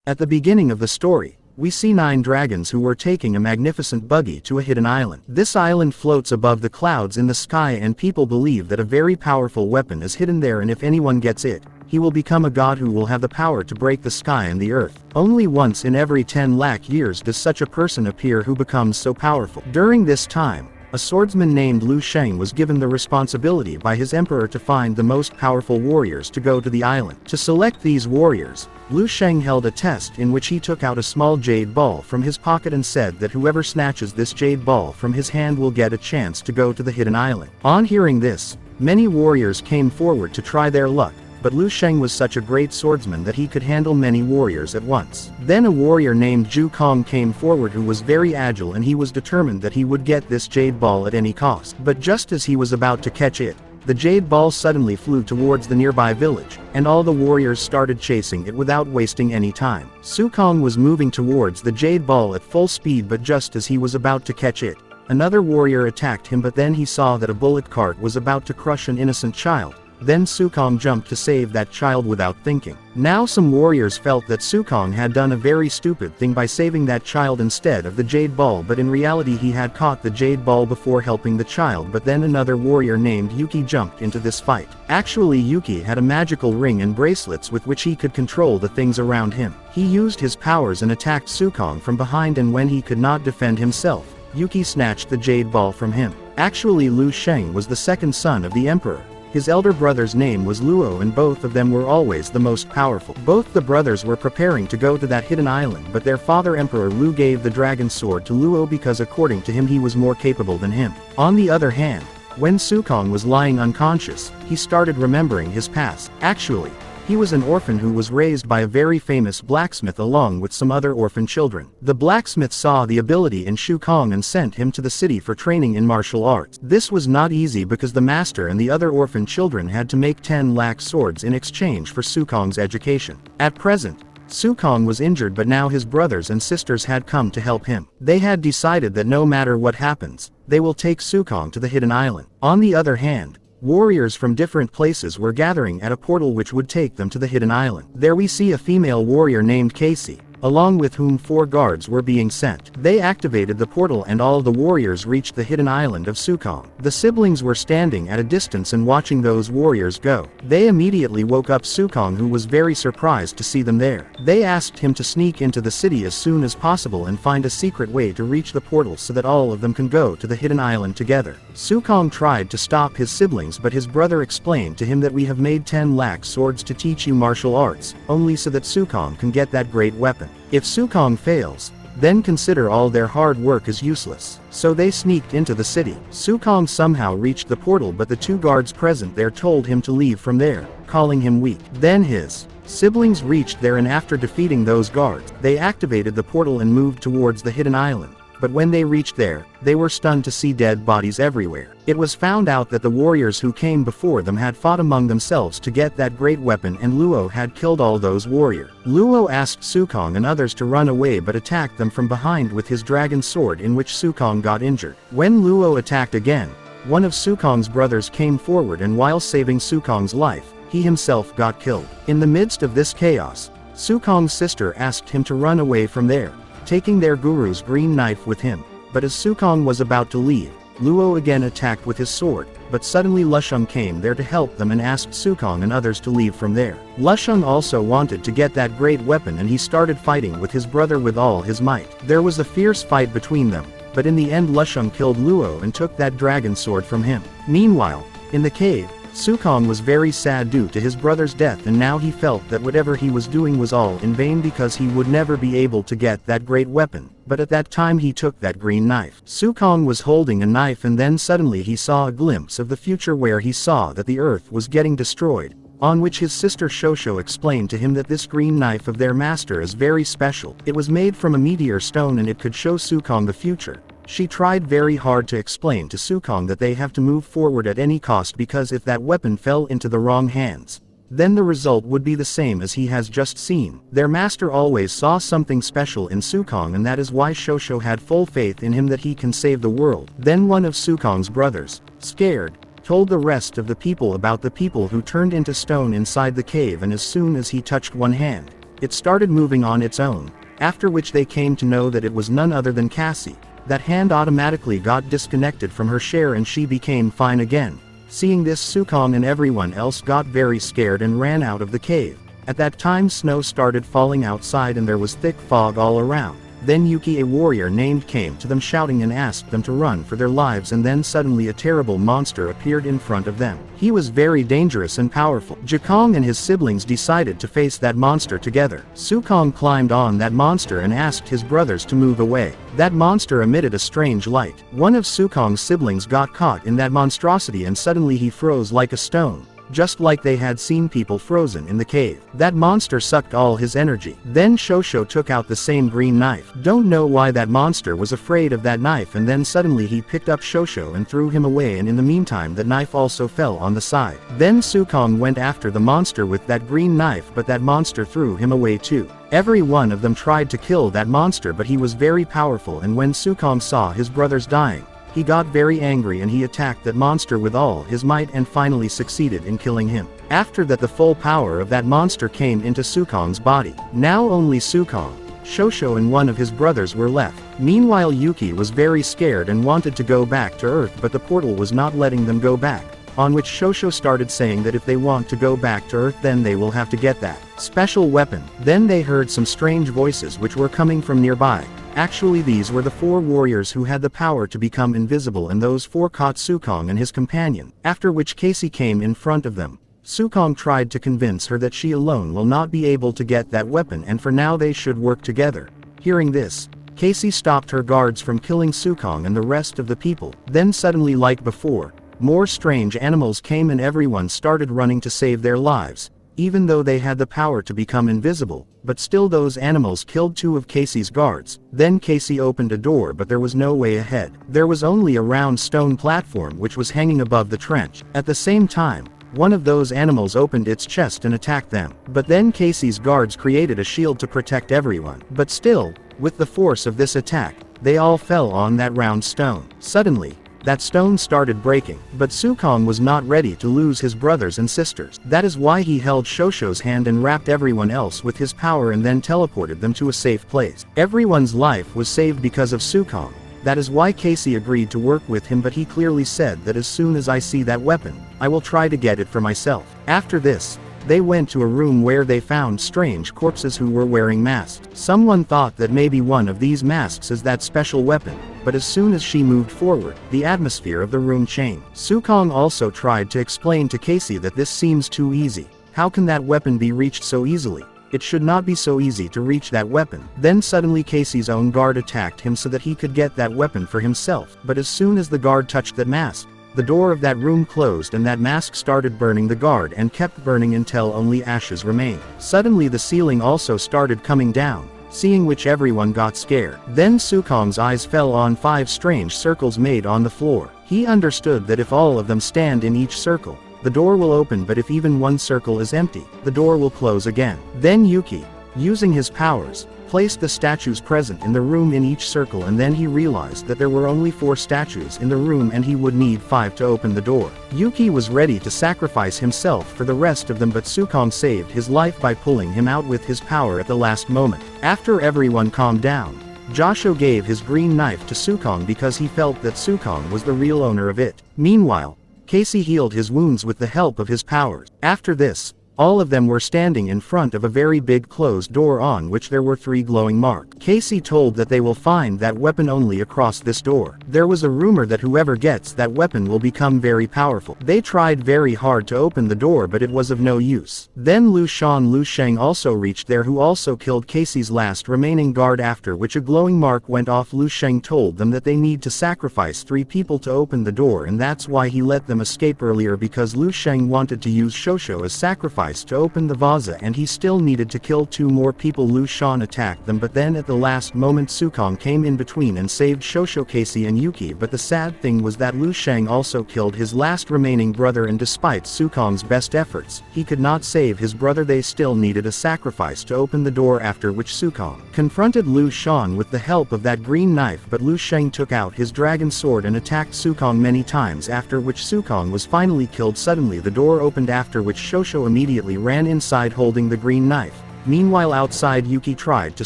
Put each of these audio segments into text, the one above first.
At the beginning of the story, we see 9 dragons who were taking a magnificent buggy to a hidden island. This island floats above the clouds in the sky, and people believe that a very powerful weapon is hidden there, and if anyone gets it, he will become a god who will have the power to break the sky and the earth. Only once in every 10 lakh years does such a person appear who becomes so powerful. During this time, a swordsman named Lu Sheng was given the responsibility by his emperor to find the most powerful warriors to go to the island. To select these warriors, Lu Sheng held a test in which he took out a small jade ball from his pocket and said that whoever snatches this jade ball from his hand will get a chance to go to the hidden island. On hearing this, many warriors came forward to try their luck, but Lu Sheng was such a great swordsman that he could handle many warriors at once. Then a warrior named Zhu Kong came forward who was very agile, and he was determined that he would get this jade ball at any cost. But just as he was about to catch it, the jade ball suddenly flew towards the nearby village, and all the warriors started chasing it without wasting any time. Su Kong was moving towards the jade ball at full speed, but just as he was about to catch it, another warrior attacked him, but then he saw that a bullet cart was about to crush an innocent child. Then Su Kong jumped to save that child without thinking. Now some warriors felt that Su Kong had done a very stupid thing by saving that child instead of the jade ball, but in reality he had caught the jade ball before helping the child. But then another warrior named Yuki jumped into this fight. Actually, Yuki had a magical ring and bracelets with which he could control the things around him. He used his powers and attacked Su Kong from behind, and when he could not defend himself, Yuki snatched the jade ball from him. Actually, Lu Sheng was the second son of the emperor. His elder brother's name was Luo, and both of them were always the most powerful. Both the brothers were preparing to go to that hidden island, but their father Emperor Lu gave the dragon sword to Luo because according to him he was more capable than him. On the other hand, when Su Kong was lying unconscious, he started remembering his past. Actually, he was an orphan who was raised by a very famous blacksmith along with some other orphan children. The blacksmith saw the ability in Su Kong and sent him to the city for training in martial arts. This was not easy because the master and the other orphan children had to make 10 lakh swords in exchange for Su Kong's education. At present, Su Kong was injured, but now his brothers and sisters had come to help him. They had decided that no matter what happens, they will take Su Kong to the hidden island. On the other hand, warriors from different places were gathering at a portal which would take them to the hidden island. There we see a female warrior named Casey, along with whom 4 guards were being sent. They activated the portal and all the warriors reached the hidden island of Su Kong. The siblings were standing at a distance and watching those warriors go. They immediately woke up Su Kong, who was very surprised to see them there. They asked him to sneak into the city as soon as possible and find a secret way to reach the portal so that all of them can go to the hidden island together. Su Kong tried to stop his siblings, but his brother explained to him that we have made 10 lakh swords to teach you martial arts, only so that Su Kong can get that great weapon. If Su Kong fails, then consider all their hard work as useless. So they sneaked into the city. Su Kong somehow reached the portal, but the 2 guards present there told him to leave from there, calling him weak. Then his siblings reached there, and after defeating those guards, they activated the portal and moved towards the hidden island. But when they reached there, they were stunned to see dead bodies everywhere. It was found out that the warriors who came before them had fought among themselves to get that great weapon, and Luo had killed all those warriors. Luo asked Su Kong and others to run away, but attacked them from behind with his dragon sword, in which Su Kong got injured. When Luo attacked again, one of Su Kong's brothers came forward, and while saving Su Kong's life, he himself got killed. In the midst of this chaos, Su Kong's sister asked him to run away from there, taking their guru's green knife with him. But as Su Kong was about to leave, Luo again attacked with his sword, but suddenly Lusheng came there to help them and asked Su Kong and others to leave from there. Lusheng also wanted to get that great weapon, and he started fighting with his brother with all his might. There was a fierce fight between them, but in the end Lusheng killed Luo and took that dragon sword from him. Meanwhile, in the cave, Su Kong was very sad due to his brother's death, and now he felt that whatever he was doing was all in vain because he would never be able to get that great weapon. But at that time he took that green knife. Su Kong was holding a knife, and then suddenly he saw a glimpse of the future where he saw that the earth was getting destroyed, on which his sister Shosho explained to him that this green knife of their master is very special. It was made from a meteor stone and it could show Su Kong the future. She tried very hard to explain to Su Kong that they have to move forward at any cost, because if that weapon fell into the wrong hands, then the result would be the same as he has just seen. Their master always saw something special in Su Kong, and that is why Shosho had full faith in him that he can save the world. Then one of Su Kong's brothers, scared, told the rest of the people about the people who turned into stone inside the cave, and as soon as he touched one hand, it started moving on its own, after which they came to know that it was none other than Cassie. That hand automatically got disconnected from her share and she became fine again. Seeing this, Sukong and everyone else got very scared and ran out of the cave. At that time snow started falling outside and there was thick fog all around. Then Yuki, a warrior named, came to them shouting and asked them to run for their lives, and then suddenly a terrible monster appeared in front of them. He was very dangerous and powerful. Jikong and his siblings decided to face that monster together. Sukong climbed on that monster and asked his brothers to move away. That monster emitted a strange light. One of Sukong's siblings got caught in that monstrosity and suddenly he froze like a stone, just like they had seen people frozen in the cave. That monster sucked all his energy. Then Shosho took out the same green knife. Don't know why that monster was afraid of that knife, and then suddenly he picked up Shosho and threw him away, and in the meantime that knife also fell on the side. Then Sukong went after the monster with that green knife, but that monster threw him away too. Every one of them tried to kill that monster, but he was very powerful, and when Sukong saw his brothers dying, he got very angry and he attacked that monster with all his might and finally succeeded in killing him. After that, the full power of that monster came into Sukong's body. Now only Sukong, Shosho and one of his brothers were left. Meanwhile Yuki was very scared and wanted to go back to Earth, but the portal was not letting them go back. On which Shosho started saying that if they want to go back to Earth then they will have to get that special weapon. Then they heard some strange voices which were coming from nearby. Actually these were the 4 warriors who had the power to become invisible, and those 4 caught Sukong and his companion, after which Casey came in front of them. Sukong tried to convince her that she alone will not be able to get that weapon and for now they should work together. Hearing this, Casey stopped her guards from killing Sukong and the rest of the people. Then suddenly, like before, more strange animals came and everyone started running to save their lives. Even though they had the power to become invisible, but still those animals killed 2 of Casey's guards. Then Casey opened a door, but there was no way ahead. There was only a round stone platform which was hanging above the trench. At the same time, one of those animals opened its chest and attacked them. But then Casey's guards created a shield to protect everyone. But still, with the force of this attack, they all fell on that round stone. Suddenly, that stone started breaking, but Sukong was not ready to lose his brothers and sisters. That is why he held Shosho's hand and wrapped everyone else with his power and then teleported them to a safe place. Everyone's life was saved because of Sukong. That is why Casey agreed to work with him, but he clearly said that as soon as I see that weapon, I will try to get it for myself. After this, they went to a room where they found strange corpses who were wearing masks. Someone thought that maybe one of these masks is that special weapon, but as soon as she moved forward, the atmosphere of the room changed. Sukong also tried to explain to Casey that this seems too easy. How can that weapon be reached so easily? It should not be so easy to reach that weapon. Then suddenly Casey's own guard attacked him so that he could get that weapon for himself, but as soon as the guard touched that mask, the door of that room closed and that mask started burning the guard and kept burning until only ashes remained. Suddenly the ceiling also started coming down, seeing which everyone got scared. Then Sukong's eyes fell on 5 strange circles made on the floor. He understood that if all of them stand in each circle, the door will open, but if even one circle is empty, the door will close again. Then Yuki, using his powers, placed the statues present in the room in each circle, and then he realized that there were only 4 statues in the room and he would need 5 to open the door. Yuki was ready to sacrifice himself for the rest of them, but Sukong saved his life by pulling him out with his power at the last moment. After everyone calmed down, Josho gave his green knife to Sukong because he felt that Sukong was the real owner of it. Meanwhile, Casey healed his wounds with the help of his powers. After this, all of them were standing in front of a very big closed door on which there were 3 glowing marks. Casey told that they will find that weapon only across this door. There was a rumor that whoever gets that weapon will become very powerful. They tried very hard to open the door, but it was of no use. Then Lu Sheng also reached there, who also killed Casey's last remaining guard, after which a glowing mark went off. Lu Sheng told them that they need to sacrifice 3 people to open the door, and that's why he let them escape earlier, because Lu Sheng wanted to use Shosho as sacrifice to open the vase, and he still needed to kill 2 more people. Lu Shan attacked them, but then at the last moment Sukong came in between and saved Shosho, Casey and Yuki. But the sad thing was that Lu Sheng also killed his last remaining brother, and despite Sukong's best efforts, he could not save his brother. They still needed a sacrifice to open the door, after which Sukong confronted Lu Shan with the help of that green knife, but Lu Sheng took out his dragon sword and attacked Sukong many times, after which Sukong was finally killed. Suddenly the door opened, after which Shosho immediately ran inside holding the green knife. Meanwhile outside, Yuki tried to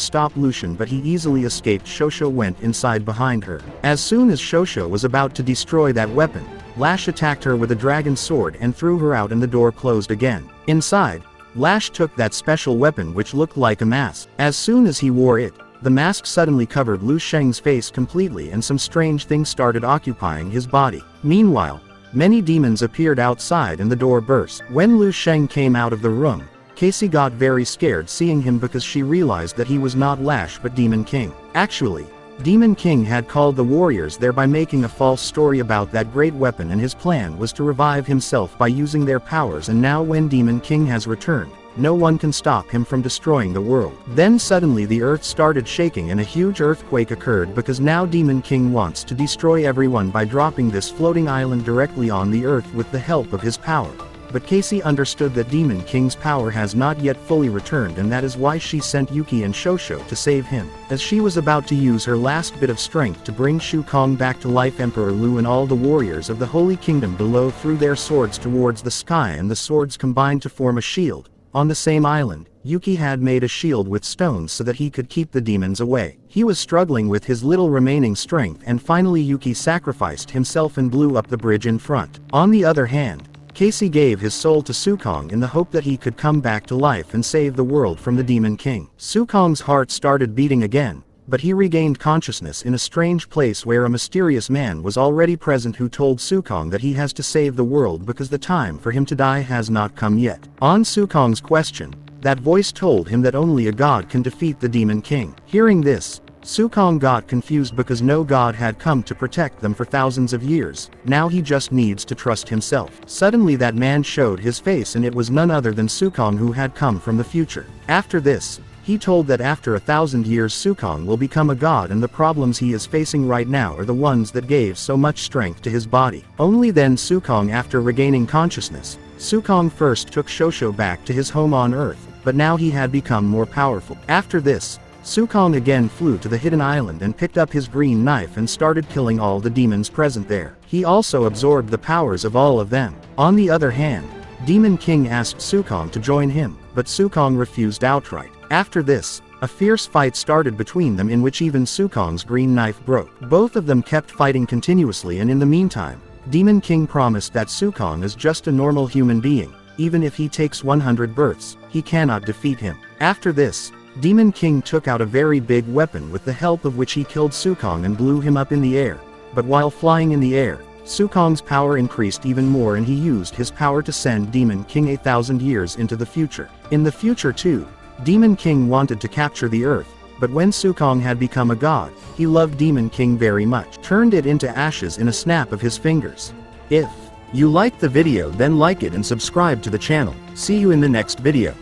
stop Lucian, but he easily escaped. Shosho went inside behind her. As soon as Shosho was about to destroy that weapon, Lash attacked her with a dragon sword and threw her out, and the door closed again. Inside, Lash took that special weapon which looked like a mask. As soon as he wore it, the mask suddenly covered Lu Sheng's face completely, and some strange things started occupying his body. Meanwhile, many demons appeared outside and the door burst. When Lu Sheng came out of the room, Casey got very scared seeing him because she realized that he was not Lash but Demon King. Actually, Demon King had called the warriors there by making a false story about that great weapon, and his plan was to revive himself by using their powers, and now when Demon King has returned, no one can stop him from destroying the world. Then suddenly the earth started shaking and a huge earthquake occurred because now Demon King wants to destroy everyone by dropping this floating island directly on the earth with the help of his power. But Casey understood that Demon King's power has not yet fully returned, and that is why she sent Yuki and Shosho to save him. As she was about to use her last bit of strength to bring Shu Kong back to life, Emperor Lu and all the warriors of the Holy Kingdom below threw their swords towards the sky, and the swords combined to form a shield. On the same island, Yuki had made a shield with stones so that he could keep the demons away. He was struggling with his little remaining strength, and finally Yuki sacrificed himself and blew up the bridge in front. On the other hand, Casey gave his soul to Sukong in the hope that he could come back to life and save the world from the Demon King. Sukong's heart started beating again, but he regained consciousness in a strange place where a mysterious man was already present who told Sukong that he has to save the world because the time for him to die has not come yet. On Sukong's question, that voice told him that only a god can defeat the Demon King. Hearing this, Sukong got confused because no god had come to protect them for thousands of years. Now he just needs to trust himself. Suddenly that man showed his face, and it was none other than Sukong, who had come from the future. After this, he told that after 1,000 years Sukong will become a god, and the problems he is facing right now are the ones that gave so much strength to his body. Only then Sukong, after regaining consciousness, Sukong first took Shosho back to his home on Earth, but now he had become more powerful. After this, Sukong again flew to the hidden island and picked up his green knife and started killing all the demons present there. He also absorbed the powers of all of them. On the other hand, Demon King asked Sukong to join him, but Sukong refused outright. After this, a fierce fight started between them in which even Sukong's green knife broke. Both of them kept fighting continuously, and in the meantime, Demon King promised that Sukong is just a normal human being. Even if he takes 100 births, he cannot defeat him. After this, Demon King took out a very big weapon with the help of which he killed Sukong and blew him up in the air. But while flying in the air, Sukong's power increased even more, and he used his power to send Demon King 1,000 years into the future. In the future too, Demon King wanted to capture the earth, but when Sukong had become a god, he loved Demon King very much, turned it into ashes in a snap of his fingers. If you liked the video, then like it and subscribe to the channel. See you in the next video.